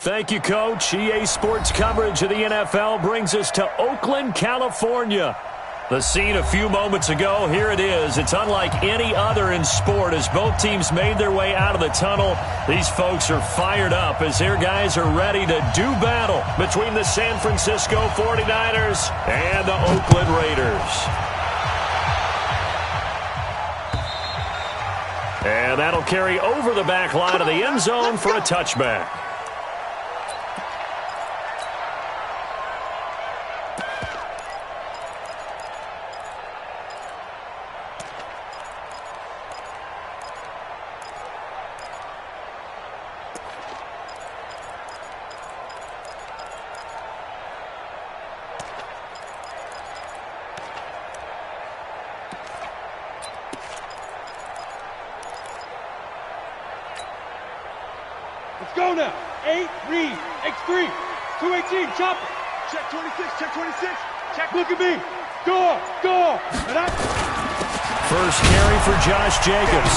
Thank you, Coach. EA Sports coverage of the NFL brings us to Oakland, California. The scene a few moments ago, here it is. It's unlike any other in sport as both teams made their way out of the tunnel. These folks are fired up as their guys are ready to do battle between the San Francisco 49ers and the Oakland Raiders. And that'll carry over the back line of the end zone for a touchback. Let's go now. 8, read, X3, 218, chop it. Check 26, check 26. Check, look at me. Go, and I... First carry for Josh Jacobs.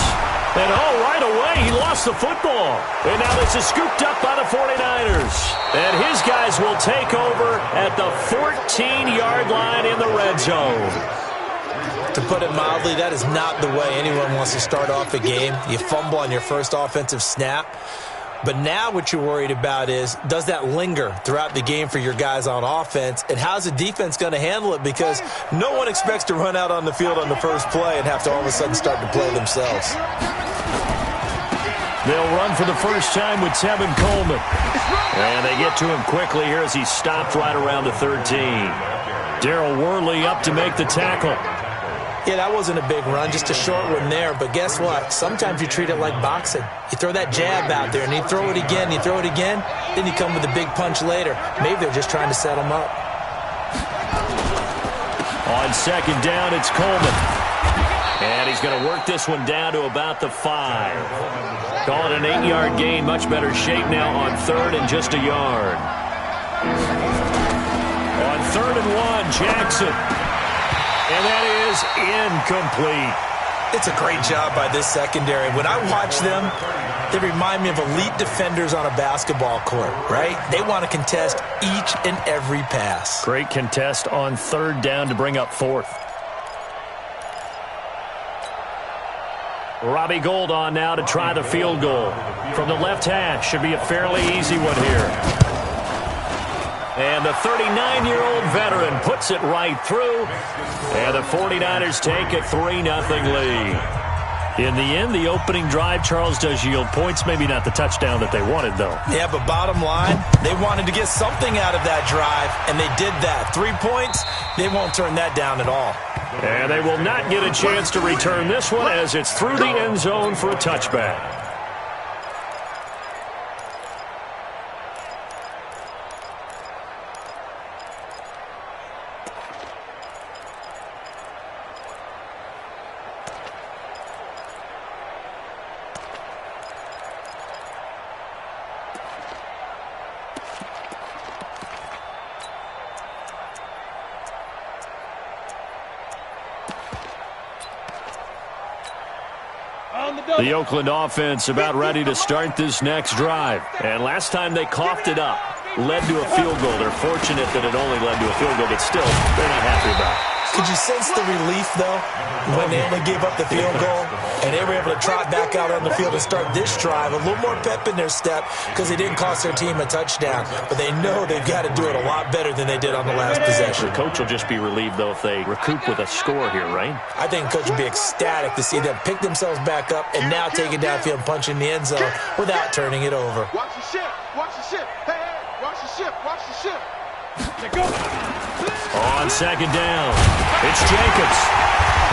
And right away, he lost the football. And now this is scooped up by the 49ers. And his guys will take over at the 14-yard line in the red zone. To put it mildly, that is not the way anyone wants to start off a game. You fumble on your first offensive snap. But now what you're worried about is, does that linger throughout the game for your guys on offense? And how's the defense going to handle it? Because no one expects to run out on the field on the first play and have to all of a sudden start to play themselves. They'll run for the first time with Tevin Coleman. And they get to him quickly here as he stopped right around the 13. Darryl Worley up to make the tackle. Yeah, that wasn't a big run, just a short one there. But guess what? Sometimes you treat it like boxing. You throw that jab out there, and you throw it again, then you come with a big punch later. Maybe they're just trying to set him up. On second down, it's Coleman. And he's going to work this one down to about the 5. Call it an 8-yard gain. Much better shape now on third and just a yard. On 3rd and 1, Jackson. And that is incomplete. It's a great job by this secondary. When I watch them, they remind me of elite defenders on a basketball court, right? They want to contest each and every pass. Great contest on 3rd down to bring up 4th. Robbie Gould on now to try the field goal. From the left hash, should be a fairly easy one here. And the 39-year-old veteran puts it right through. And the 49ers take a 3-0 lead. In the end, the opening drive, Charles, does yield points. Maybe not the touchdown that they wanted, though. Yeah, but bottom line, they wanted to get something out of that drive, and they did that. 3 points, they won't turn that down at all. And they will not get a chance to return this one as it's through the end zone for a touchback. The Oakland offense about ready to start this next drive. And last time they coughed it up, led to a field goal. They're fortunate that it only led to a field goal, but still, they're not happy about it. Could you sense the relief, though, when they only gave up the field goal and they were able to trot back out on the field and start this drive? A little more pep in their step because they didn't cost their team a touchdown. But they know they've got to do it a lot better than they did on the last possession. The coach will just be relieved, though, if they recoup with a score here, right? I think the coach will be ecstatic to see them pick themselves back up and now take it downfield and punch in the end zone without turning it over. Watch the ship. Watch the ship. Hey, watch the ship. Watch the ship. Let go. On second down, it's Jacobs.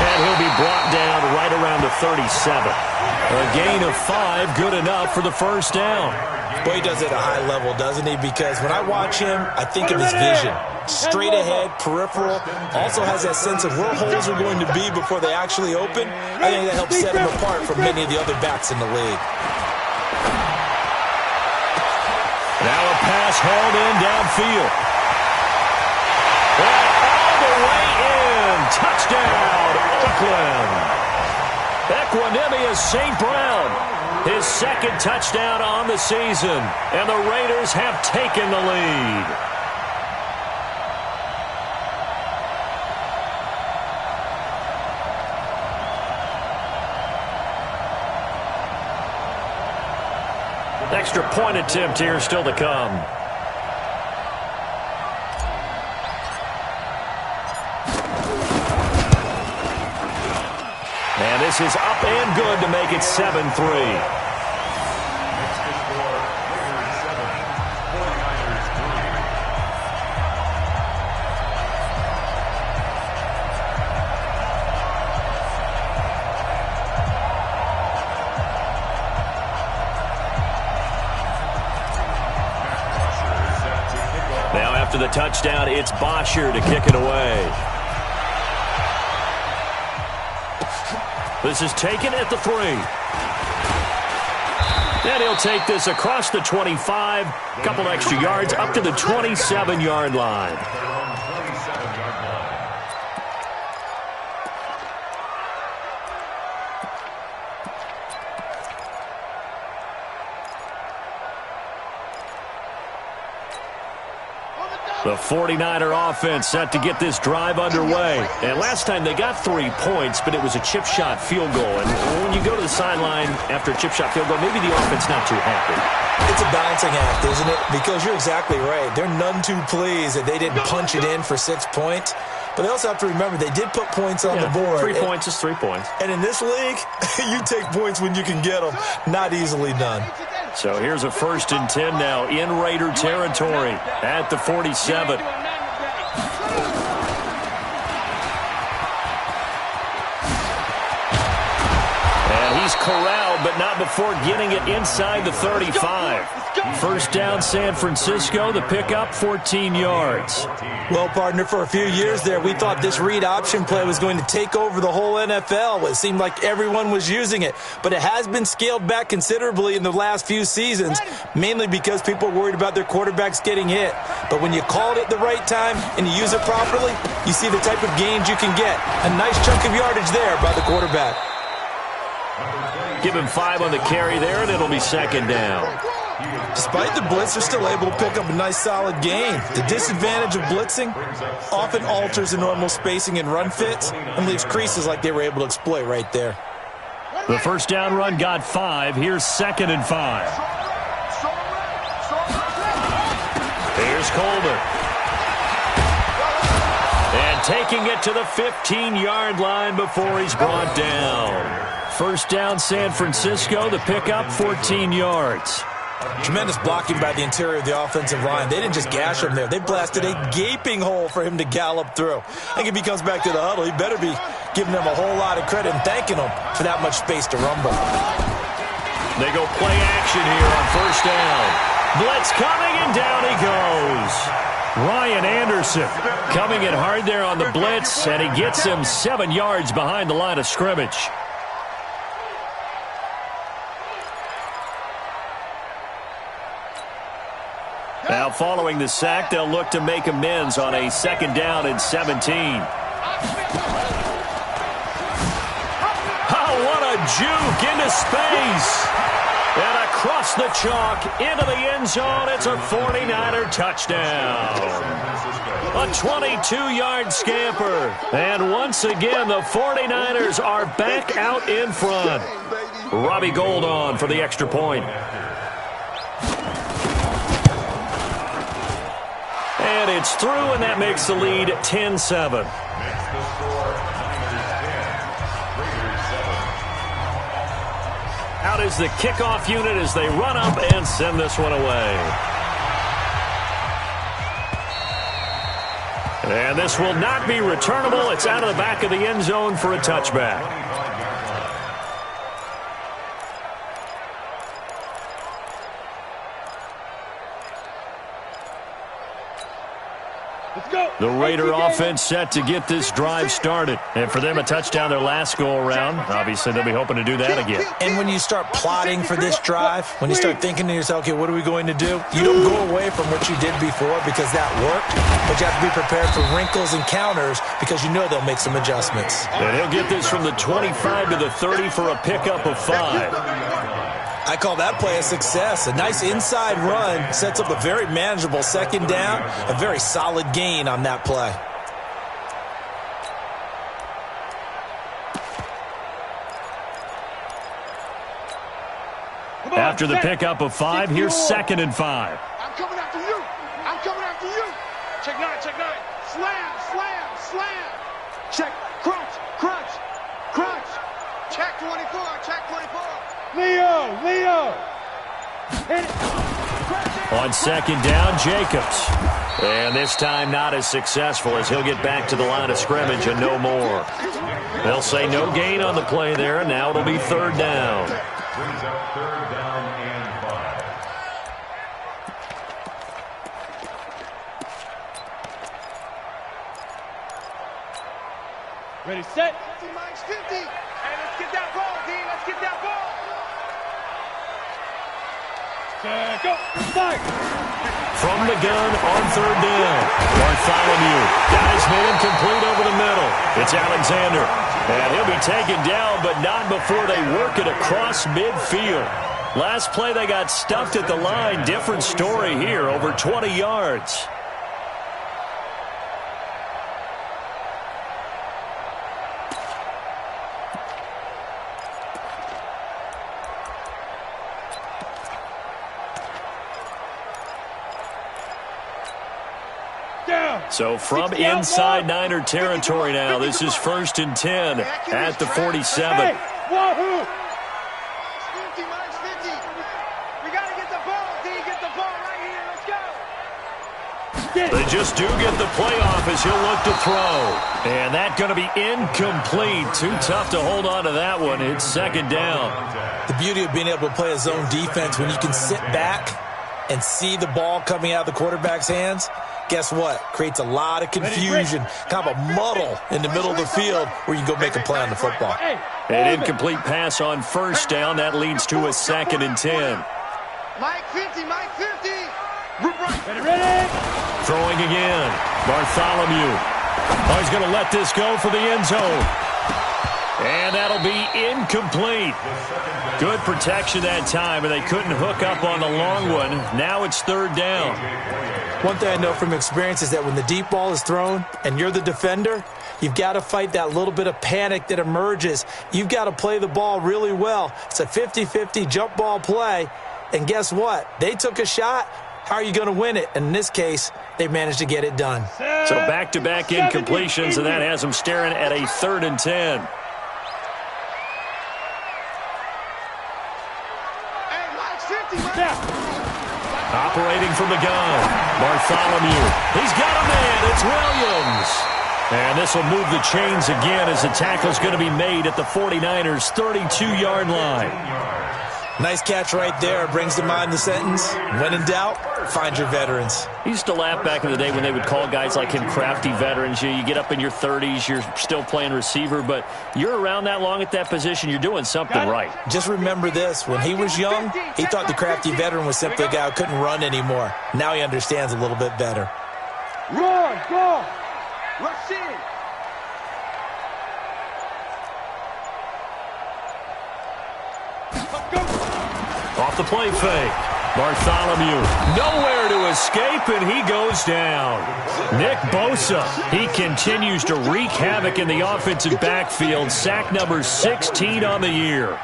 And he'll be brought down right around the 37. A gain of 5, good enough for the first down. Boy, he does it at a high level, doesn't he? Because when I watch him, I think of his vision. Straight ahead, peripheral, also has that sense of where holes are going to be before they actually open. I think that helps set him apart from many of the other backs in the league. Now a pass hauled in downfield. And all the way in. Touchdown, Oakland. Equanimous St. Brown, his second touchdown on the season, and the Raiders have taken the lead. Extra point attempt here still to come. And this is up and good to make it 7-3. Now after the touchdown, it's Bosher to kick it away. This is taken at the 3. And he'll take this across the 25. A couple extra yards up to the 27-yard line. The 49er offense set to get this drive underway. And last time they got 3 points, but it was a chip shot field goal. And when you go to the sideline after a chip shot field goal, maybe the offense not too happy. It's a balancing act, isn't it? Because you're exactly right. They're none too pleased that they didn't punch it in for 6 points. But they also have to remember they did put points on the board. 3 points is 3 points. And in this league, you take points when you can get them. Not easily done. So here's a 1st and 10 now in Raider territory at the 47. And he's corralled, but not before getting it inside the 35. 1st down, San Francisco. The pickup, 14 yards. Well, partner, for a few years there, we thought this read option play was going to take over the whole NFL. It seemed like everyone was using it. But it has been scaled back considerably in the last few seasons, mainly because people are worried about their quarterbacks getting hit. But when you call it at the right time and you use it properly, you see the type of gains you can get. A nice chunk of yardage there by the quarterback. Give him 5 on the carry there, and it'll be 2nd down. Despite the blitz, they're still able to pick up a nice solid gain. The disadvantage of blitzing often alters the normal spacing and run fits and leaves creases like they were able to exploit right there. The 1st down run got 5. Here's 2nd and 5. Here's Colbert. And taking it to the 15-yard line before he's brought down. 1st down, San Francisco. The pickup, 14 yards. Tremendous blocking by the interior of the offensive line. They didn't just gash him there. They blasted a gaping hole for him to gallop through. I think if he comes back to the huddle, he better be giving them a whole lot of credit and thanking them for that much space to rumble. They go play action here on 1st down. Blitz coming, and down he goes. Ryan Anderson coming in hard there on the blitz, and he gets him 7 yards behind the line of scrimmage. Now, following the sack, they'll look to make amends on a 2nd down and 17. Oh, what a juke into space. And across the chalk into the end zone. It's a 49er touchdown. A 22-yard scamper. And once again, the 49ers are back out in front. Robbie Gould on for the extra point. And it's through, and that makes the lead 10-7. Out is the kickoff unit as they run up and send this one away. And this will not be returnable. It's out of the back of the end zone for a touchback. Let's go. The Raider offense set to get this drive started. And for them, a touchdown their last go-around. Obviously, they'll be hoping to do that again. And when you start plotting for this drive, when you start thinking to yourself, okay, what are we going to do? You don't go away from what you did before because that worked, but you have to be prepared for wrinkles and counters because you know they'll make some adjustments. And he'll get this from the 25 to the 30 for a pickup of 5. I call that play a success. A nice inside run sets up a very manageable second down, a very solid gain on that play. After the pickup of 5, here's 2nd and 5. I'm coming after you. I'm coming after you. Check 9, check 9. Slam, slam, slam. Check, crunch, crunch, crunch. Check 24, check 24. Leo. Hit it. On 2nd down, Jacobs. And this time not as successful as he'll get back to the line of scrimmage and no more. They'll say no gain on the play there, and now it'll be 3rd down. Brings up 3rd down and 5. Ready, set. 50. Hey, let's get that ball, D. Let's get that ball. Go. Start. From the gun on 3rd down. Bartholomew. Guys made him complete over the middle. It's Alexander. And he'll be taken down, but not before they work it across midfield. Last play, they got stuffed at the line. Different story here, over 20 yards. So from inside Niner territory now, this is 1st and 10 at the 47. Hey, wahoo! 50, minus 50. We got to get the ball, D. Get the ball right here. Let's go. They just do get the playoff as he'll look to throw. And that's going to be incomplete. Too tough to hold on to that one. It's 2nd down. The beauty of being able to play a zone defense when you can sit back and see the ball coming out of the quarterback's hands, guess what? Creates a lot of confusion, kind of a muddle in the middle of the field where you can go make a play on the football. An incomplete pass on 1st down. That leads to a 2nd and 10. Mike 50, Mike 50. Ready. Throwing again. Bartholomew. Oh, he's going to let this go for the end zone. And that'll be incomplete. Good protection that time, and they couldn't hook up on the long one. Now it's 3rd down. One thing I know from experience is that when the deep ball is thrown and you're the defender, you've got to fight that little bit of panic that emerges. You've got to play the ball really well. It's a 50-50 jump ball play, and guess what? They took a shot. How are you going to win it? And in this case, they managed to get it done. So back-to-back incompletions, and that has them staring at a 3rd and 10. Operating from the gun, Bartholomew. He's got a man. It's Williams. And this will move the chains again as the tackle's going to be made at the 49ers' 32-yard line. Nice catch right there. Brings to mind the sentence, when in doubt, find your veterans. I used to laugh back in the day when they would call guys like him crafty veterans. You get up in your 30s, you're still playing receiver, but you're around that long at that position, you're doing something right. Just remember this. When he was young, he thought the crafty veteran was simply a guy who couldn't run anymore. Now he understands a little bit better. Run, go. Rush in. Off the play fake. Bartholomew nowhere to escape, and he goes down. Nick Bosa, he continues to wreak havoc in the offensive backfield. Sack number 16 on the year.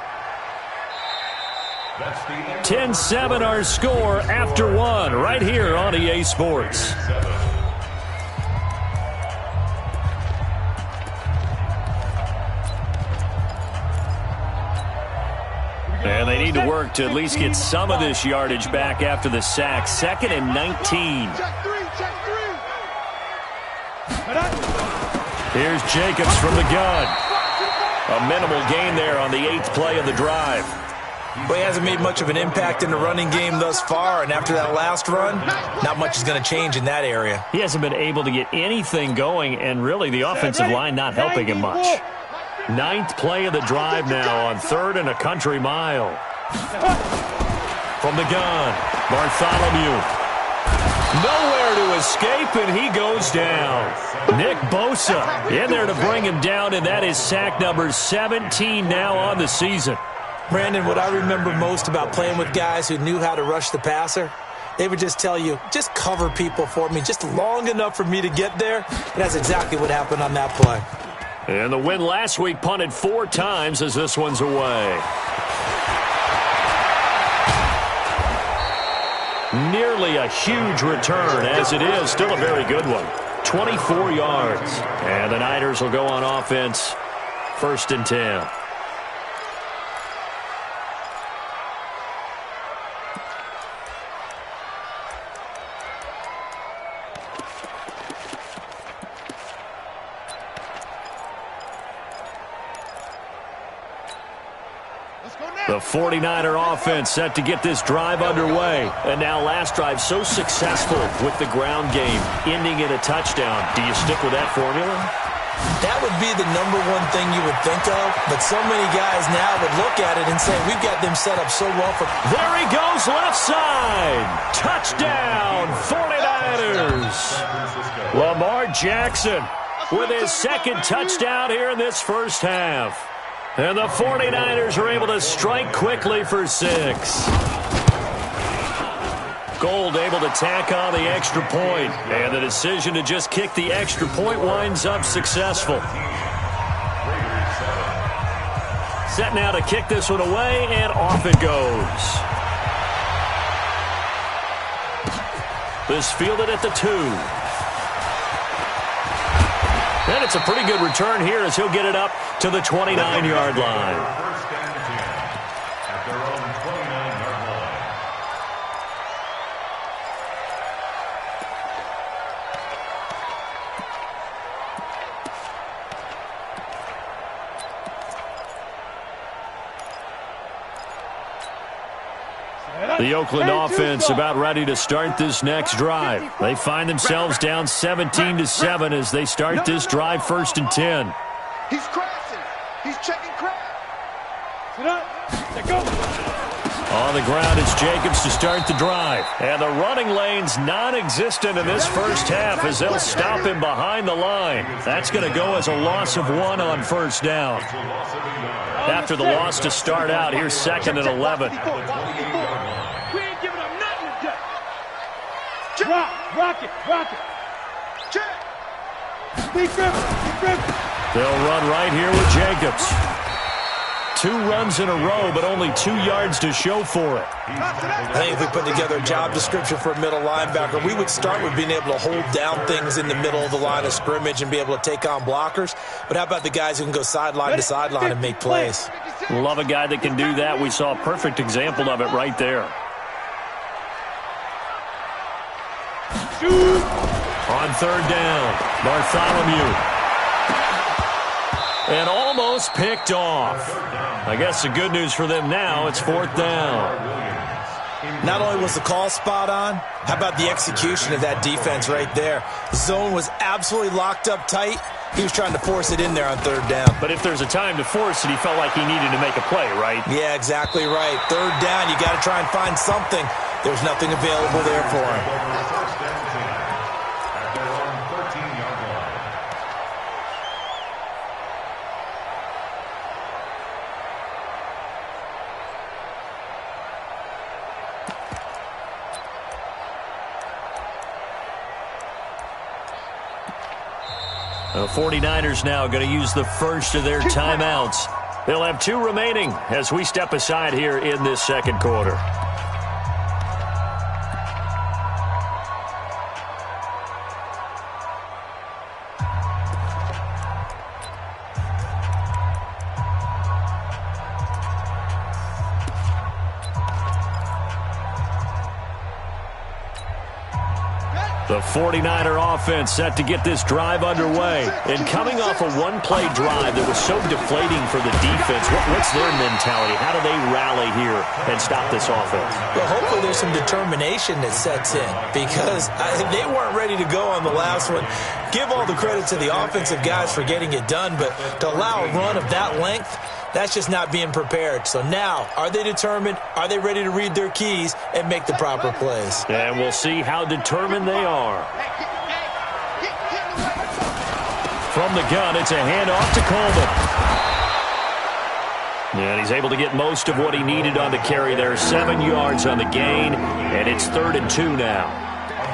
10-7 our score after 1 right here on EA Sports. And they need to work to at least get some of this yardage back after the sack. 2nd and 19. Here's Jacobs from the gun. A minimal gain there on the 8th play of the drive. Well, he hasn't made much of an impact in the running game thus far, and after that last run, not much is going to change in that area. He hasn't been able to get anything going, and really the offensive line not helping him much. 9th play of the drive now on 3rd and a country mile. From the gun, Bartholomew. Nowhere to escape, and he goes down. Nick Bosa in there to bring him down, and that is sack number 17 now on the season. Brandon, what I remember most about playing with guys who knew how to rush the passer, they would just tell you, just cover people for me, just long enough for me to get there. And that's exactly what happened on that play. And the win last week punted 4 times as this one's away. Nearly a huge return, as it is still a very good one. 24 yards. And the Niners will go on offense, 1st and 10. The 49er offense set to get this drive underway. And now last drive so successful with the ground game, ending in a touchdown. Do you stick with that formula? That would be the number one thing you would think of. But so many guys now would look at it and say, we've got them set up so well for... There he goes, left side. Touchdown, 49ers. Lamar Jackson with his 2nd touchdown here in this first half. And the 49ers are able to strike quickly for 6. Gold able to tack on the extra point. And the decision to just kick the extra point winds up successful. Set now to kick this one away, and off it goes. This fielded at the 2. And it's a pretty good return here as he'll get it up to the 29-yard line. First and 10 at their own 29-yard line. The Oakland offense about ready to start this next drive. They find themselves down 17-7 as they start this drive 1st and 10. He's crashing. He's checking crash. Let go. On the ground, it's Jacobs to start the drive. And the running lane's non-existent in this first half as they'll stop him behind the line. That's going to go as a loss of 1 on 1st down. After the loss to start out, here's 2nd and 11. We ain't giving up nothing today. Rock it. Check. Be Crip. They'll run right here with Jacobs. 2 runs in a row, but only 2 yards to show for it. I think if we put together a job description for a middle linebacker, we would start with being able to hold down things in the middle of the line of scrimmage and be able to take on blockers. But how about the guys who can go sideline to sideline and make plays? Love a guy that can do that. We saw a perfect example of it right there. On 3rd down, Bartholomew. And almost picked off. I guess the good news for them now, it's 4th down. Not only was the call spot on, how about the execution of that defense right there? The zone was absolutely locked up tight. He was trying to force it in there on 3rd down. But if there's a time to force it, he felt like he needed to make a play, right? Yeah, exactly right. 3rd down, you got to try and find something. There's nothing available there for him. First and 10 at their own 13-yard line. The 49ers now going to use the first of their timeouts. They'll have 2 remaining as we step aside here in this 2nd quarter. The 49er offense set to get this drive underway. And coming off a one-play drive that was so deflating for the defense, what's their mentality? How do they rally here and stop this offense? Well, hopefully there's some determination that sets in because they weren't ready to go on the last one. Give all the credit to the offensive guys for getting it done, but to allow a run of that length, that's just not being prepared. So now, are they determined? Are they ready to read their keys and make the proper plays? And we'll see how determined they are. From the gun, it's a handoff to Coleman. And he's able to get most of what he needed on the carry there. 7 yards on the gain, and it's 3rd and 2 now.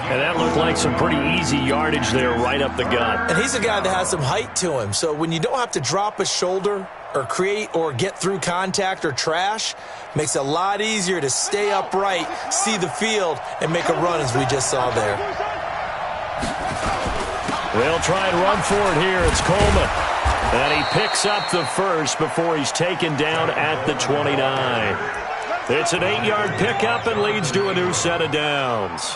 And that looked like some pretty easy yardage there right up the gut. And he's a guy that has some height to him. So when you don't have to drop a shoulder or create or get through contact or trash, makes it a lot easier to stay upright, see the field, and make a run as we just saw there. They'll try and run for it here. It's Coleman. And he picks up the first before he's taken down at the 29. It's an 8-yard pickup and leads to a new set of downs.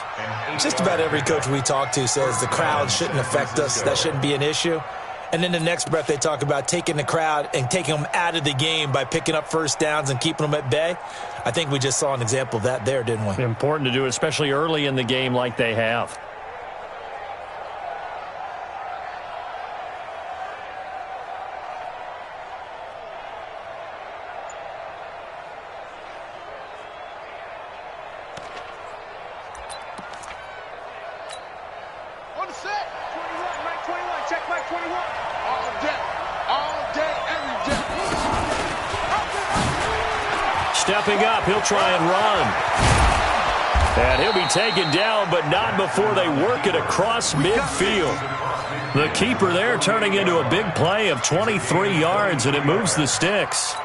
Just about every coach we talk to says the crowd shouldn't affect us. That shouldn't be an issue. And then the next breath they talk about taking the crowd and taking them out of the game by picking up first downs and keeping them at bay. I think we just saw an example of that there, didn't we? Important to do, especially early in the game like they have. On the set. 21, Mike 21. Check Mike 21. All day, every day. Stepping up, he'll try and run. And he'll be taken down, but not before they work it across midfield. The keeper there turning into a big play of 23 yards, and it moves the sticks.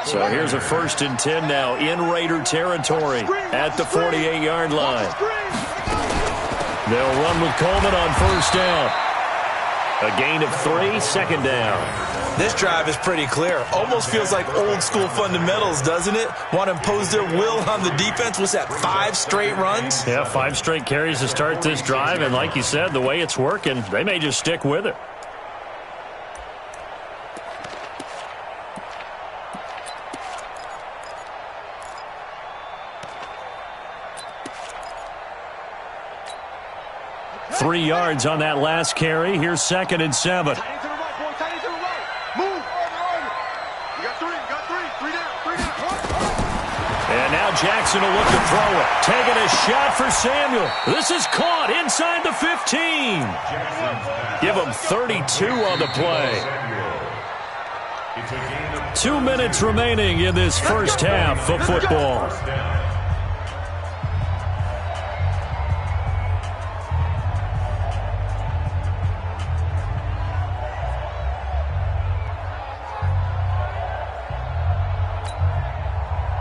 So here's a 1st and 10 now in Raider territory at the 48-yard line. They'll run with Coleman on 1st down. A gain of 3, 2nd down. This drive is pretty clear. Almost feels like old school fundamentals, doesn't it? Want to impose their will on the defense. What's that, 5 straight runs? Yeah, 5 straight carries to start this drive. And like you said, the way it's working, they may just stick with it. Three yards on that last carry. Here's 2nd and 7. Tight end to the right, boy. Tight end to the right. Move. You got 3. You got 3. 3 down. 3 down. And now Jackson will look to throw it. Taking a shot for Samuel. This is caught inside the 15. Give him 32 on the play. 2 minutes remaining in this first half of football.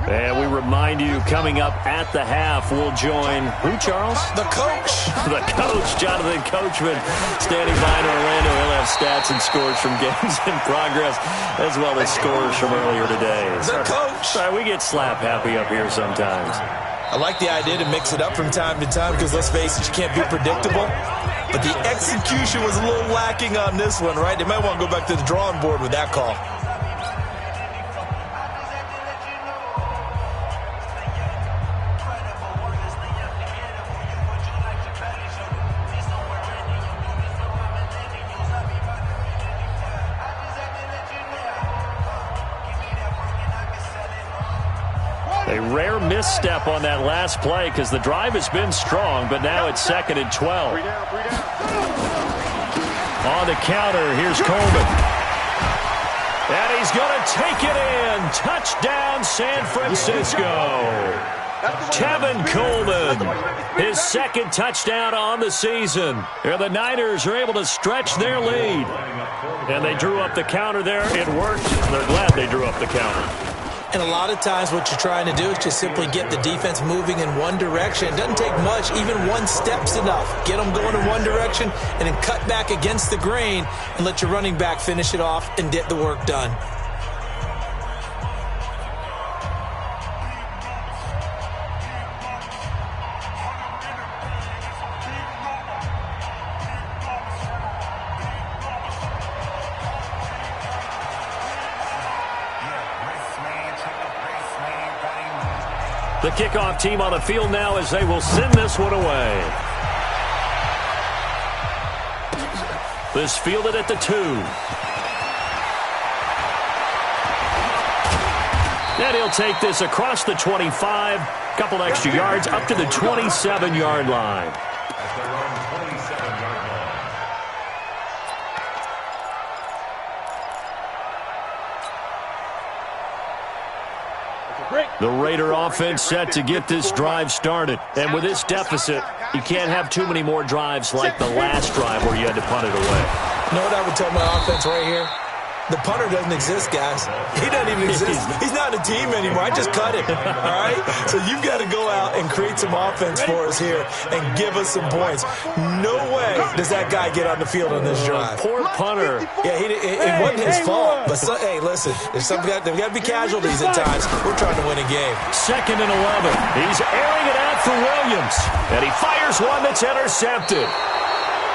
And we remind you, coming up at the half, we'll join who, Charles? The coach. The coach, Jonathan Coachman, standing by in Orlando. He'll have stats and scores from games in progress, as well as scores from earlier today. The coach. Sorry, we get slap happy up here sometimes. I like the idea to mix it up from time to time because, let's face it, you can't be predictable. But the execution was a little lacking on this one, right? They might want to go back to the drawing board with that call. A rare misstep on that last play because the drive has been strong, but now it's 2nd and 12. 3 down. 3 down. On the counter, here's Coleman. And he's going to take it in. Touchdown, San Francisco. Tevin Coleman, his 2nd touchdown on the season. And the Niners are able to stretch their lead. And they drew up the counter there. It worked. They're glad they drew up the counter. And a lot of times what you're trying to do is just simply get the defense moving in one direction. It doesn't take much. Even one step's enough. Get them going in one direction and then cut back against the grain and let your running back finish it off and get the work done. The kickoff team on the field now as they will send this one away. This fielded at the 2. And he'll take this across the 25. Couple extra yards up to the 27-yard line. The Raider offense set to get this drive started. And with this deficit, you can't have too many more drives like the last drive where you had to punt it away. You know what I would tell my offense right here? The punter doesn't exist, guys. He doesn't even exist. He's not a team anymore. I just cut him, all right? So you've got to go out and create some offense for us here and give us some points. No way does that guy get on the field on this drive. Poor punter. Yeah, it wasn't his fault. But, hey, listen, there's got to be casualties at times. We're trying to win a game. 2nd and 11. He's airing it out for Williams. And he fires one that's intercepted.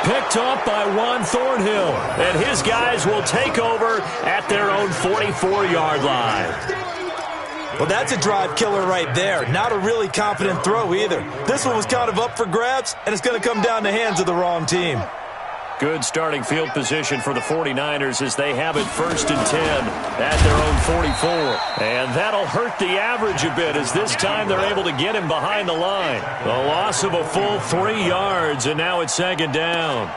Picked up by Juan Thornhill. And his guys will take over at their own 44-yard line. Well, that's a drive killer right there. Not a really confident throw either. This one was kind of up for grabs, and it's going to come down the hands of the wrong team. Good starting field position for the 49ers as they have it 1st and 10 at their own 44. And that'll hurt the average a bit as this time they're able to get him behind the line. The loss of a full 3 yards, and now it's 2nd down.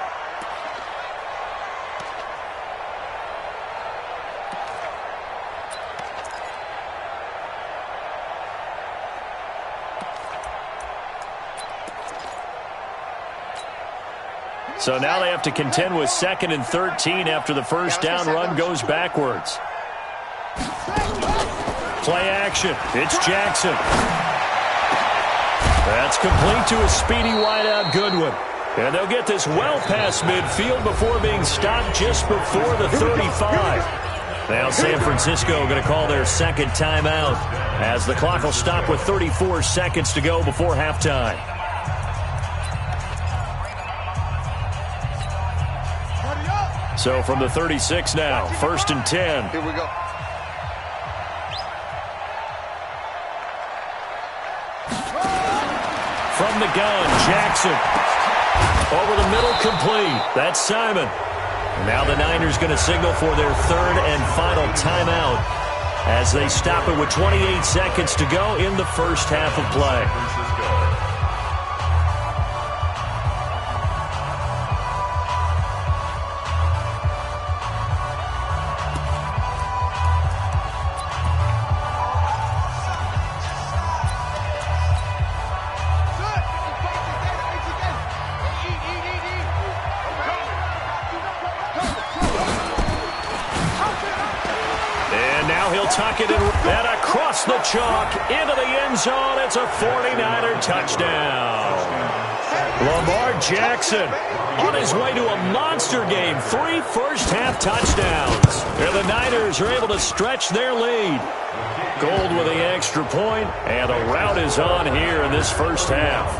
So now they have to contend with 2nd and 13 after the first down run goes backwards. Play action. It's Jackson. That's complete to a speedy wideout Goodwin. And they'll get this well past midfield before being stopped just before the 35. Now San Francisco going to call their 2nd timeout as the clock will stop with 34 seconds to go before halftime. So from the 36 now, 1st and 10. Here we go. From the gun, Jackson. Over the middle, complete. That's Simon. Now the Niners going to signal for their 3rd and final timeout as they stop it with 28 seconds to go in the first half of play. Tuck it in and across the chalk into the end zone. It's a 49er touchdown. Lamar Jackson on his way to a monster game. 3 first-half touchdowns. And the Niners are able to stretch their lead. Gold with the extra point, and a rout is on here in this first half.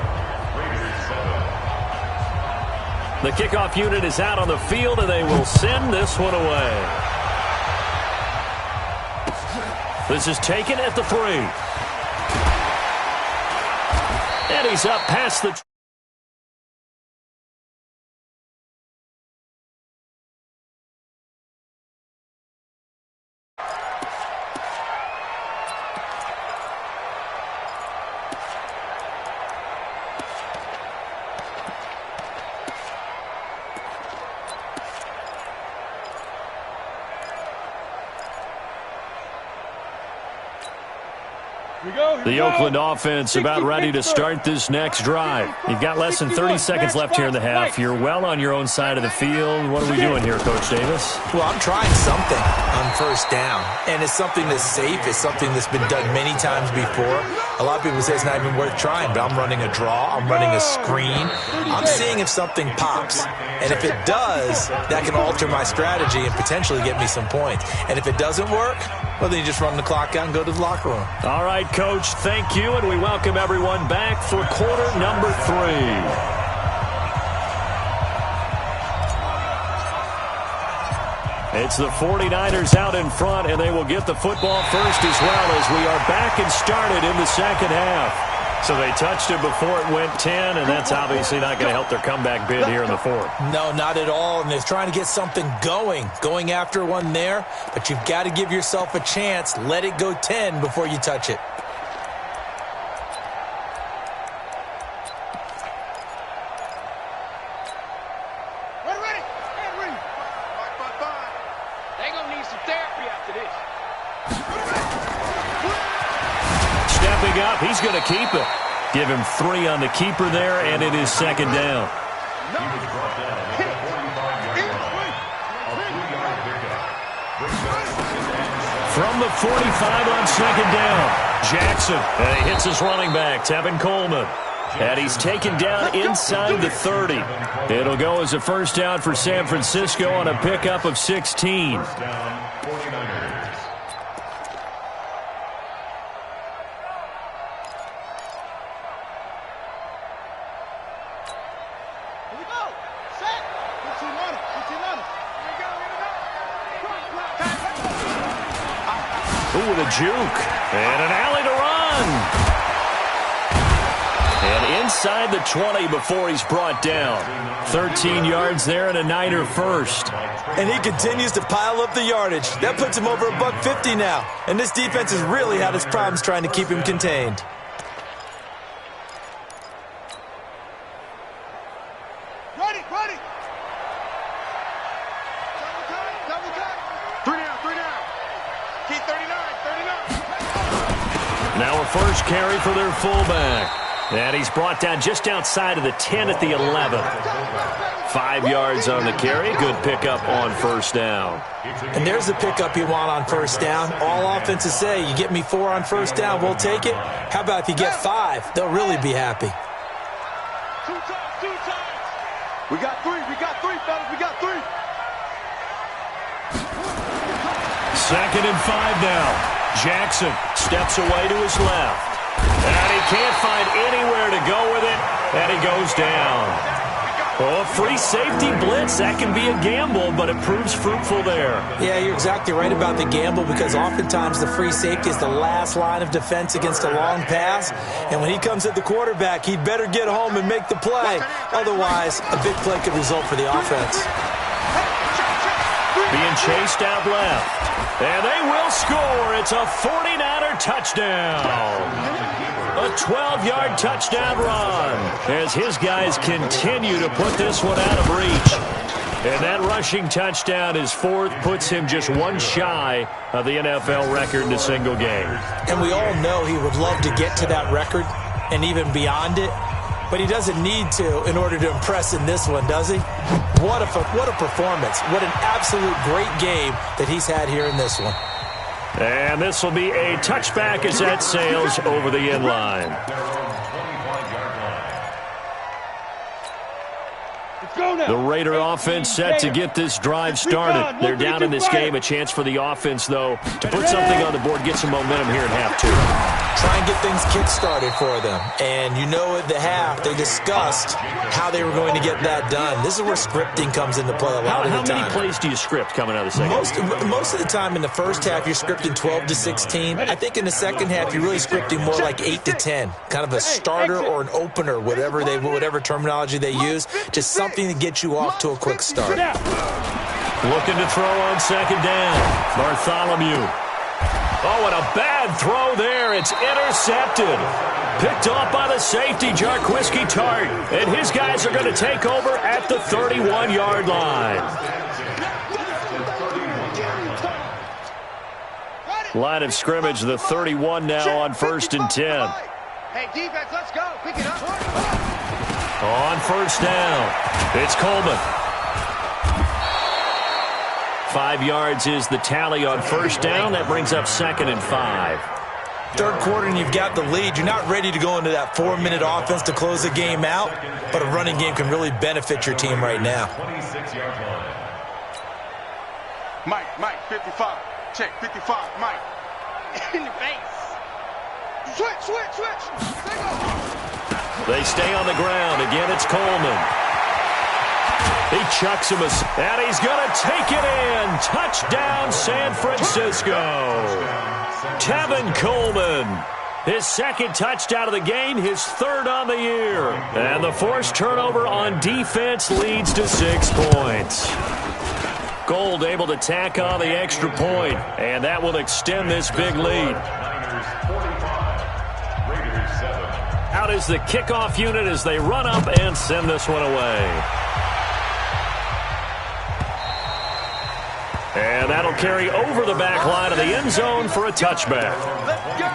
The kickoff unit is out on the field, and they will send this one away. This is taken at the 3. And he's up past the... The Oakland offense about ready to start this next drive. You've got less than 30 seconds left here in the half. You're well on your own side of the field. What are we doing here, Coach Davis? Well, I'm trying something on 1st down, and it's something that's safe. It's something that's been done many times before. A lot of people say it's not even worth trying, but I'm running a draw. I'm running a screen. I'm seeing if something pops, and if it does, that can alter my strategy and potentially get me some points. And if it doesn't work, well, then you just run the clock out and go to the locker room. All right, Coach, thank you, and we welcome everyone back for quarter number 3. It's the 49ers out in front, and they will get the football first as well as we are back and started in the second half. So they touched it before it went 10, and that's obviously not going to help their comeback bid here in the fourth. No, not at all, and they're trying to get something going after one there, but you've got to give yourself a chance. Let it go 10 before you touch it. They're going to need some therapy after this. Stepping up, he's going to keep it. Give him 3 on the keeper there, and it is second down. He was brought down at the 45-yard line. A 3-yard pickup. From the 45 on second down, Jackson. And he hits his running back, Tevin Coleman. And he's taken down inside the 30. It'll go as a first down for San Francisco on a pickup of 16. First down, 49ers. Ooh, with a juke. And an alley to run. And inside the 20 before he's brought down. 13 yards there and a Niner first. And he continues to pile up the yardage. That puts him over $150 now. And this defense has really had its problems trying to keep him contained. Ready. Double cut. 3 down. Key 39. Now a first carry for their fullback. And he's brought down just outside of the 10 at the 11. 5 yards on the carry. Good pickup on first down. And there's the pickup you want on first down. All offenses say, you get me 4 on first down, we'll take it. How about if you get 5? They'll really be happy. 2 times. We got 3, fellas. We got 3. Second and 5 now. Jackson steps away to his left. And he can't find anywhere to go with it. And he goes down. Oh, free safety blitz. That can be a gamble, but it proves fruitful there. Yeah, you're exactly right about the gamble because oftentimes the free safety is the last line of defense against a long pass. And when he comes at the quarterback, he'd better get home and make the play. Otherwise, a big play could result for the offense. Being chased out left. And they will score. It's a 49er touchdown. A 12-yard touchdown run as his guys continue to put this one out of reach. And that rushing touchdown, his 4th, puts him just 1 shy of the NFL record in a single game. And we all know he would love to get to that record and even beyond it. But he doesn't need to in order to impress in this one, does he? What a performance. What an absolute great game that he's had here in this one. And this will be a touchback as that sails over the end line. The Raider offense set to get this drive started. They're down in this game. A chance for the offense, though, to put something on the board, get some momentum here in half 2. Try and get things kick-started for them. And you know at the half, they discussed how they were going to get that done. This is where scripting comes into play a lot of the time. How many plays do you script coming out of the second half? Most of the time in the first half, you're scripting 12 to 16. I think in the second half, you're really scripting more like 8 to 10. Kind of a starter or an opener, whatever terminology they use. Just something to get you off to a quick start. Looking to throw on second down. Bartholomew. Oh, and a bad throw there. It's intercepted. Picked off by the safety, Jarquiski Tart. And his guys are going to take over at the 31-yard line. Line of scrimmage, the 31 now on 1st and 10. Hey, defense, let's go. Pick it up. On first down, it's Coleman. 5 yards is the tally on first down. That brings up 2nd and 5. Third quarter and you've got the lead. You're not ready to go into that 4-minute offense to close the game out, but a running game can really benefit your team right now. 26-yard line. Mike, 55. Check, 55, Mike. In the face. Switch. They stay on the ground. Again, it's Coleman. He chucks him, and he's going to take it in. Touchdown, San Francisco. Tevin Coleman. His second touchdown of the game, his third on the year. And the forced turnover on defense leads to 6 points. Gold able to tack on the extra point, and that will extend this big lead. Out is the kickoff unit as they run up and send this one away. And that'll carry over the back line of the end zone for a touchback. Let's go.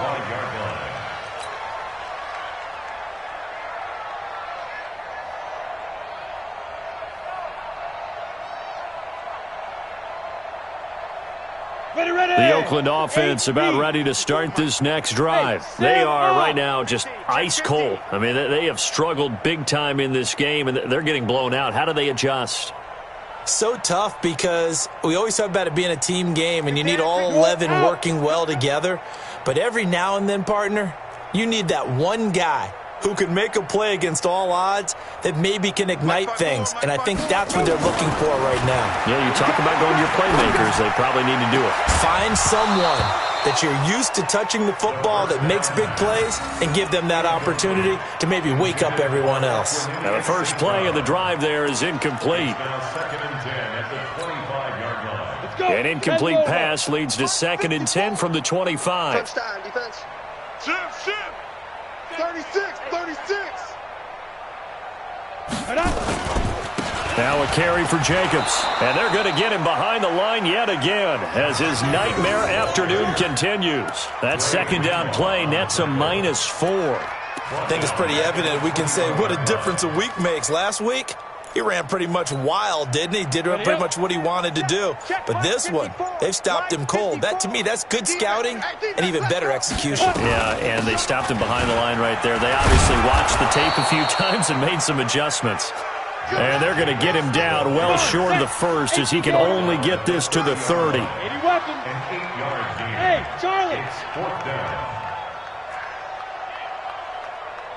The Oakland offense about ready to start this next drive. They are right now just ice cold. I mean, they have struggled big time in this game, and they're getting blown out. How do they adjust? So tough because we always talk about it being a team game, and you need all 11 working well together. But every now and then, partner, you need that one guy who can make a play against all odds that maybe can ignite things. And I think that's what they're looking for right now. Yeah, you talk about going to your playmakers. They probably need to do it. Find someone that you're used to touching the football that makes big plays and give them that opportunity to maybe wake up everyone else. Now the first play of the drive there is incomplete. An incomplete pass leads to 2nd and 10 from the 25. Touchdown, defense. Shift. 36. Now a carry for Jacobs. And they're going to get him behind the line yet again as his nightmare afternoon continues. That second down play nets a -4. I think it's pretty evident we can say what a difference a week makes. Last week, he ran pretty much wild, didn't he? Did pretty much what he wanted to do. But this one, they've stopped him cold. That, to me, that's good scouting and even better execution. Yeah, and they stopped him behind the line right there. They obviously watched the tape a few times and made some adjustments. And they're going to get him down well short of the first as he can only get this to the 30. Hey, Charlie.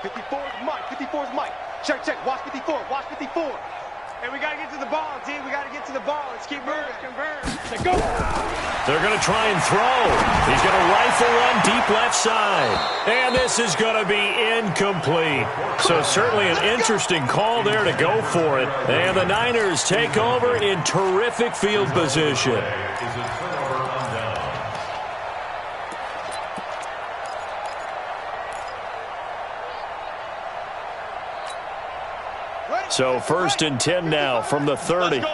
54's Mike. Check. Watch 54. Hey, we got to get to the ball, team. We got to get to the ball. Let's keep moving. Convert. Let's go. They're going to try and throw. He's going to rifle one deep left side. And this is going to be incomplete. So certainly an interesting call there to go for it. And the Niners take over in terrific field position. So 1st and 10 now from the 30.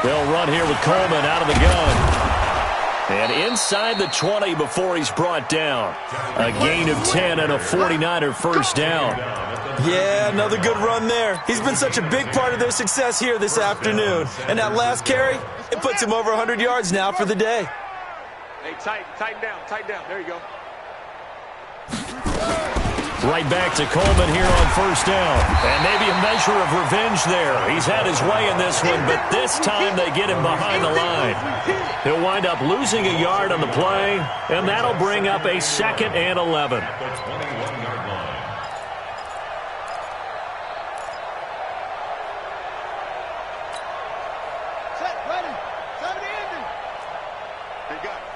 They'll run here with Coleman out of the gun. And inside the 20 before he's brought down. A gain of 10 and a 49er first down. Yeah, another good run there. He's been such a big part of their success here this afternoon. And that last carry, it puts him over 100 yards now for the day. Hey, tighten down. There you go. Right back to Coleman here on first down. And maybe a measure of revenge there. He's had his way in this one, but this time they get him behind the line. He'll wind up losing a yard on the play, and that'll bring up a 2nd and 11.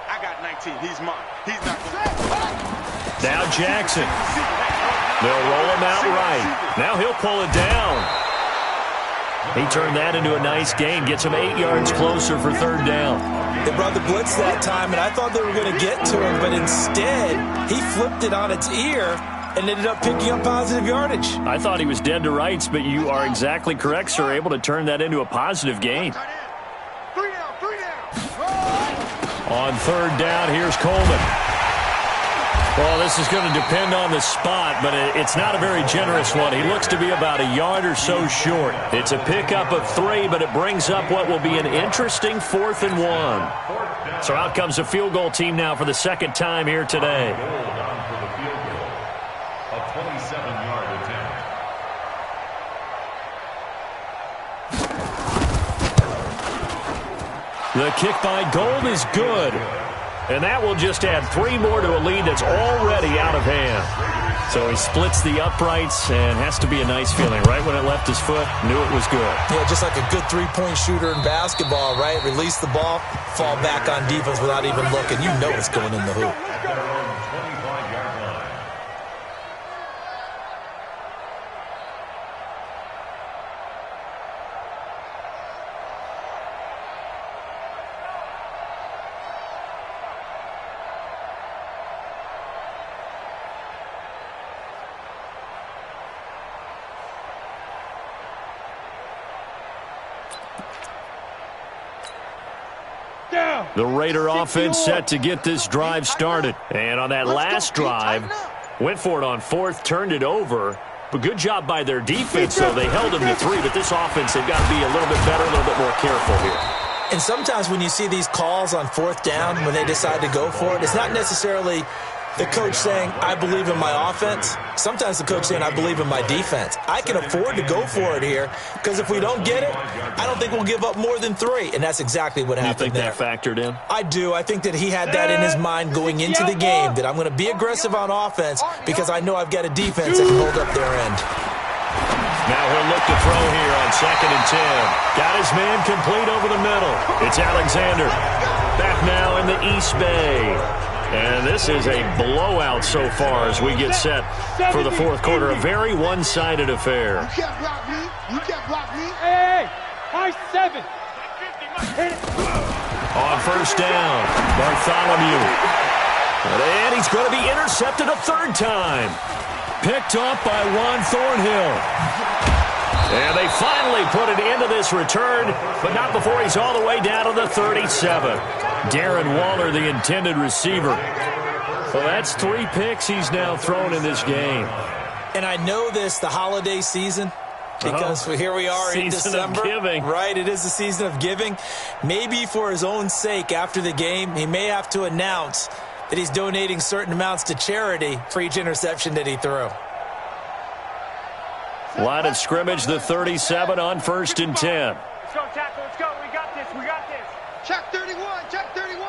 I got 19. He's mine. He's not going. Now Jackson. They'll roll him out right. Now he'll pull it down. He turned that into a nice gain. Gets him 8 yards closer for 3rd down. They brought the blitz that time, and I thought they were going to get to him, but instead he flipped it on its ear and ended up picking up positive yardage. I thought he was dead to rights, but you are exactly correct, sir. Able to turn that into a positive gain. 3 down. On 3rd down, here's Coleman. Well, this is going to depend on the spot, but it's not a very generous one. He looks to be about a yard or so short. It's a pickup of 3, but it brings up what will be an interesting 4th and 1. So out comes a field goal team now for the 2nd time here today. A 27-yard attempt. The kick by Gold is good. And that will just add 3 more to a lead that's already out of hand. So he splits the uprights and has to be a nice feeling. Right when it left his foot, knew it was good. Yeah, just like a good three-point shooter in basketball, right? Release the ball, fall back on defense without even looking. You know it's going in the hoop. The Raider offense set to get this drive started. And on that last drive, went for it on fourth, turned it over. But good job by their defense, though. They held them to 3, but this offense, they've got to be a little bit better, a little bit more careful here. And sometimes when you see these calls on fourth down, when they decide to go for it, it's not necessarily the coach saying, I believe in my offense. Sometimes the coach saying, I believe in my defense. I can afford to go for it here because if we don't get it, I don't think we'll give up more than 3. And that's exactly what happened there. You think that factored in? I do. I think that he had that in his mind going into the game, that I'm going to be aggressive on offense because I know I've got a defense that can hold up their end. Now he'll look to throw here on 2nd and 10. Got his man complete over the middle. It's Alexander. Back now in the East Bay. And this is a blowout so far as we get set for the fourth quarter. A very one-sided affair. You can't block me. You can't block me. Hey, high 7. Hit it. On first down, Bartholomew. And he's going to be intercepted a third time. Picked up by Juan Thornhill. And they finally put an end to this return, but not before he's all the way down to the 37. Darren Waller, the intended receiver. So that's 3 picks he's now thrown in this game. And I know this, the holiday season, because here we are in December. Season of giving. Right, it is the season of giving. Maybe for his own sake after the game, he may have to announce that he's donating certain amounts to charity for each interception that he threw. Line of scrimmage, the 37 on 1st and 10. Let's go, tackle. Let's go. We got this. We got this. Check 31. Check 31.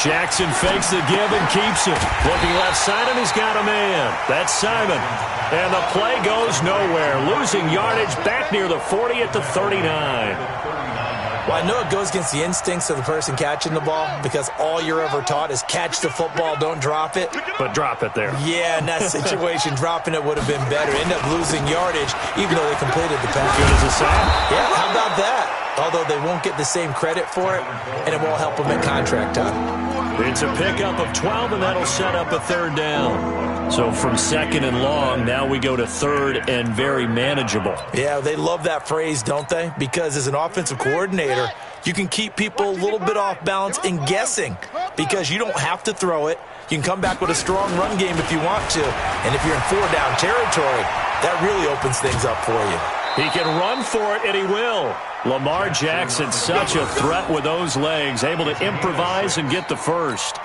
Jackson fakes the give and keeps it. Looking left side, and he's got a man. That's Simon. And the play goes nowhere. Losing yardage back near the 40 at the 39. Well, I know it goes against the instincts of the person catching the ball because all you're ever taught is catch the football, don't drop it. But drop it there. Yeah, in that situation, dropping it would have been better. End up losing yardage, even though they completed the pass. Good as a sack. Yeah, how about that? Although they won't get the same credit for it, and it won't help them at contract time. It's a pickup of 12, and that'll set up a third down. So from 2nd and long, now we go to 3rd and very manageable. Yeah, they love that phrase, don't they? Because as an offensive coordinator, you can keep people a little bit off balance and guessing because you don't have to throw it. You can come back with a strong run game if you want to. And if you're in 4-down territory, that really opens things up for you. He can run for it, and he will. Lamar Jackson, such a threat with those legs, able to improvise and get the first.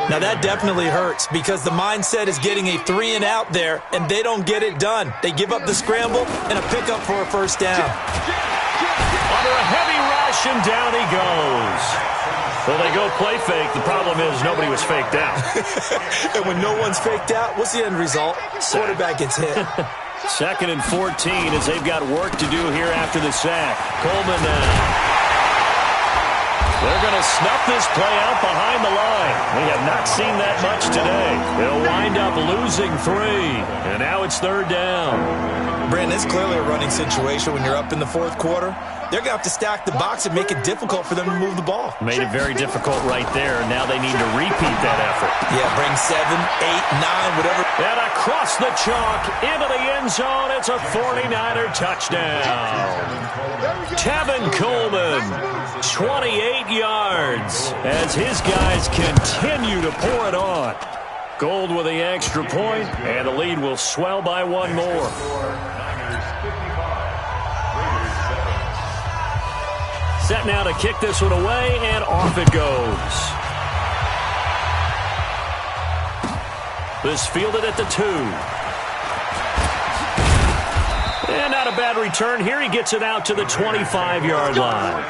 Now, that definitely hurts because the mindset is getting a 3-and-out there, and they don't get it done. They give up the scramble and a pickup for a first down. Under a heavy rush, and down he goes. Well, they go play fake. The problem is nobody was faked out. And when no one's faked out, what's the end result? Quarterback gets hit. 2nd and 14 as they've got work to do here after the sack. Coleman now. They're going to snuff this play out behind the line. We have not seen that much today. They'll wind up losing 3. And now it's 3rd down. Brandon, it's clearly a running situation when you're up in the 4th quarter. They're going to have to stack the box and make it difficult for them to move the ball. Made it very difficult right there. Now they need to repeat that effort. Yeah, bring 7, 8, 9, whatever. And across the chalk, into the end zone, it's a 49er touchdown. Tevin Coleman, 28 yards, as his guys continue to pour it on. Gold with the extra point, and the lead will swell by 1 more. Set now to kick this one away, and off it goes. This fielded at the 2. And not a bad return. Here he gets it out to the 25-yard line.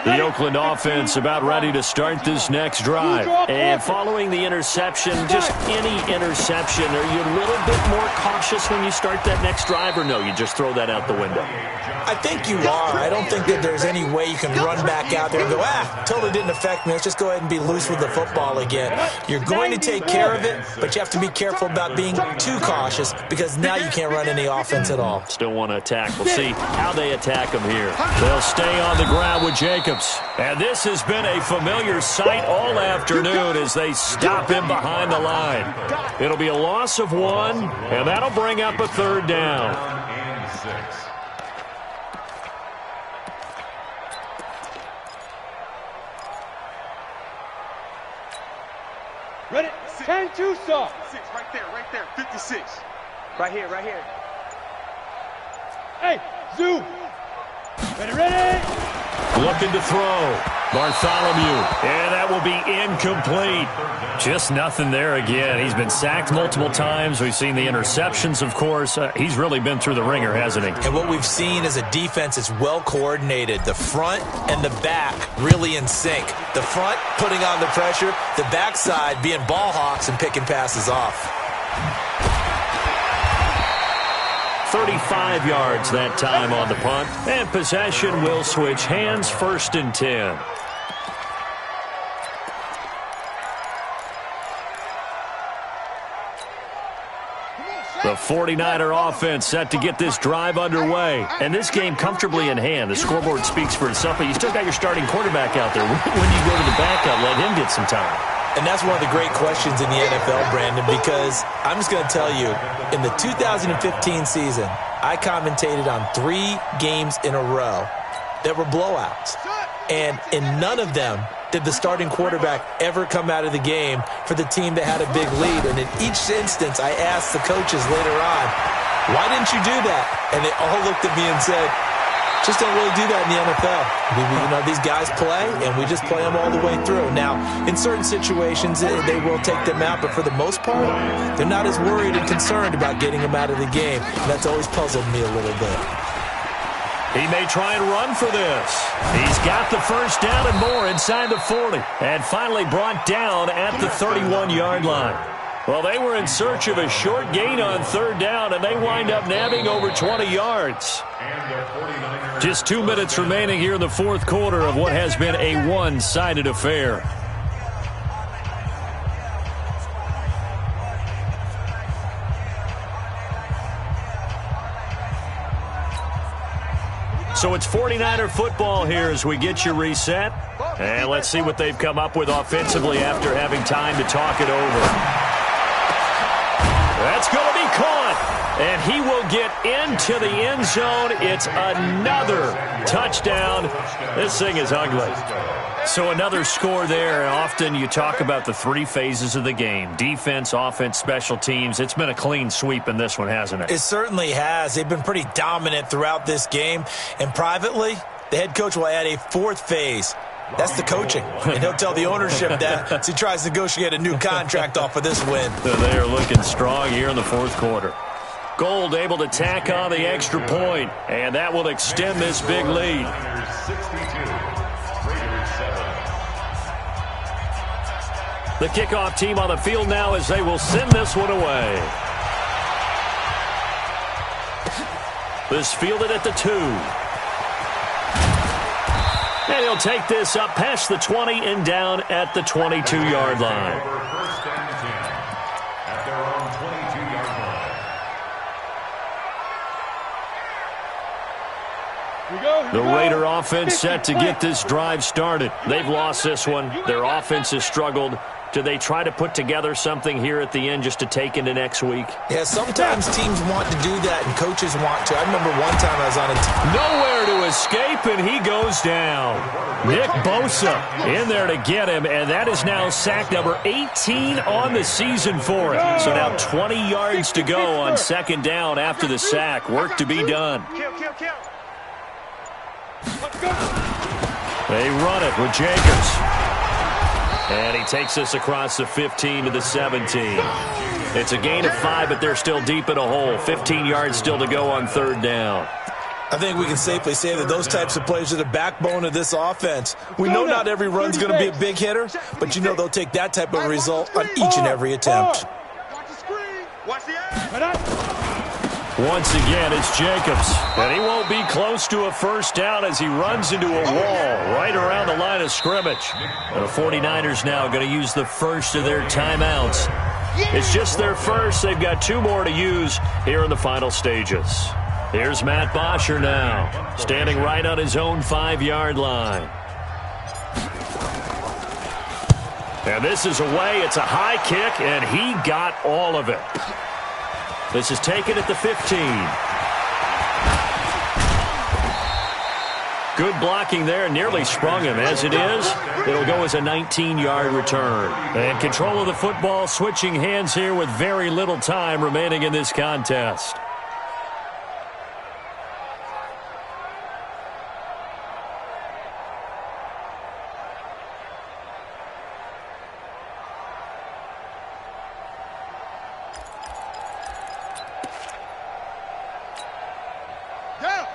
The Oakland offense about ready to start this next drive. And following the interception, just any interception, are you a little bit more cautious when you start that next drive, or no, you just throw that out the window? I think you are. I don't think that there's any way you can run back out there and go, totally didn't affect me. Let's just go ahead and be loose with the football again. You're going to take care of it, but you have to be careful about being too cautious because now you can't run any offense at all. Still want to attack. We'll see how they attack him here. They'll stay on the ground with Jacobs. And this has been a familiar sight all afternoon as they stop him behind the line. It'll be a loss of 1, and that'll bring up a 3rd down. And 6. Ready? 10-2 stop. 6, right there, 56. Right here. Hey, zoom. Ready. Looking to throw. Bartholomew. And that will be incomplete. Just nothing there again. He's been sacked multiple times. We've seen the interceptions, of course. He's really been through the ringer, hasn't he? And what we've seen is a defense that's well coordinated. The front and the back really in sync. The front putting on the pressure. The backside being ball hawks and picking passes off. 35 yards that time on the punt. And possession will switch hands, 1st and 10. The 49er offense set to get this drive underway. And this game comfortably in hand. The scoreboard speaks for itself, but you still got your starting quarterback out there. When you go to the backup, let him get some time. And that's one of the great questions in the NFL, Brandon, because I'm just going to tell you, in the 2015 season, I commentated on 3 games in a row that were blowouts. And in none of them did the starting quarterback ever come out of the game for the team that had a big lead. And in each instance, I asked the coaches later on, why didn't you do that? And they all looked at me and said, just don't really do that in the NFL. These guys play, and we just play them all the way through. Now, in certain situations, they will take them out, but for the most part, they're not as worried and concerned about getting them out of the game. And that's always puzzled me a little bit. He may try and run for this. He's got the 1st down and more inside the 40. And finally brought down at the 31-yard line. Well, they were in search of a short gain on 3rd down, and they wind up nabbing over 20 yards. Just 2 minutes remaining here in the 4th quarter of what has been a one-sided affair. So it's 49er football here as we get you reset. And let's see what they've come up with offensively after having time to talk it over. That's going to be caught. And he will get into the end zone. It's another touchdown. This thing is ugly. So another score there. And often you talk about the 3 phases of the game. Defense, offense, special teams. It's been a clean sweep in this one, hasn't it? It certainly has. They've been pretty dominant throughout this game. And privately, the head coach will add a 4th phase. That's the coaching. And he'll tell the ownership that as he tries to negotiate a new contract off of this win. They are looking strong here in the 4th quarter. Gold able to tack on the extra point, and that will extend this big lead. The kickoff team on the field now as they will send this one away. This fielded at the 2. And he'll take this up past the 20 and down at the 22-yard line. First down and 10 at their own 22-yard line. The Raider offense set to get this drive started. They've lost this one. Their offense has struggled. Do they try to put together something here at the end just to take into next week? Yeah, sometimes teams want to do that and coaches want to. I remember one time I was on a team. Nowhere to escape, and he goes down. Nick Bosa in there to get him, and that is now sack number 18 on the season for him. So now 20 yards to go on 2nd down after the sack. Work to be done. They run it with Jacobs. And he takes us across the 15 to the 17. It's a gain of 5, but they're still deep in a hole. 15 yards still to go on 3rd down. I think we can safely say that those types of plays are the backbone of this offense. We know not every run's going to be a big hitter, but you know they'll take that type of result on each and every attempt. Watch the screen. Watch the edge. Once again, it's Jacobs. And he won't be close to a first down as he runs into a wall right around the line of scrimmage. And the 49ers now going to use the first of their timeouts. It's just their first. They've got 2 more to use here in the final stages. Here's Matt Bosher now, standing right on his own 5-yard line. And this is away. It's a high kick, and he got all of it. This is taken at the 15. Good blocking there, nearly sprung him. As it is, it'll go as a 19-yard return. And control of the football, switching hands here with very little time remaining in this contest.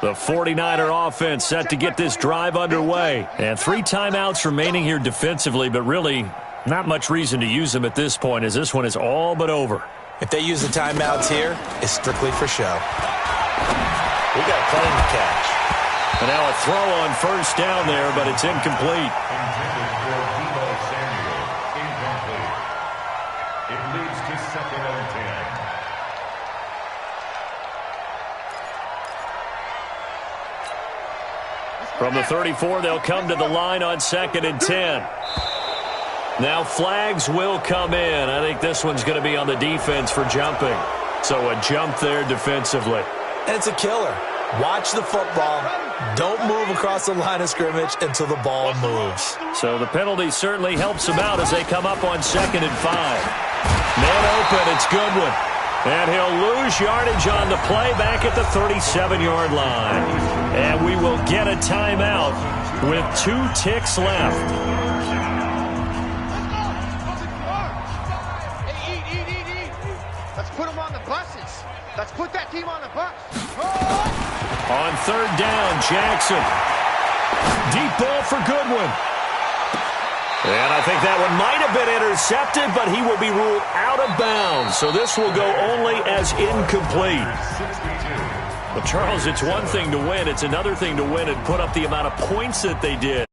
The 49er offense set to get this drive underway. And 3 timeouts remaining here defensively, but really not much reason to use them at this point as this one is all but over. If they use the timeouts here, it's strictly for show. We got a plane to catch. And now a throw on first down there, but it's incomplete. Intended for Debo Samuel. Incomplete. It leads to 2nd and 10. From the 34, they'll come to the line on 2nd and 10. Now flags will come in. I think this one's going to be on the defense for jumping. So a jump there defensively. And it's a killer. Watch the football. Don't move across the line of scrimmage until the ball moves. So the penalty certainly helps them out as they come up on 2nd and 5. Man open, it's Goodwin. And he'll lose yardage on the play back at the 37-yard line. And we will get a timeout with 2 ticks left. Hey, eat. Let's put them on the buses. Let's put that team on the bus. On 3rd down, Jackson. Deep ball for Goodwin. And I think that one might have been intercepted, but he will be ruled out of bounds. So this will go only as incomplete. But, Charles, it's one thing to win. It's another thing to win and put up the amount of points that they did.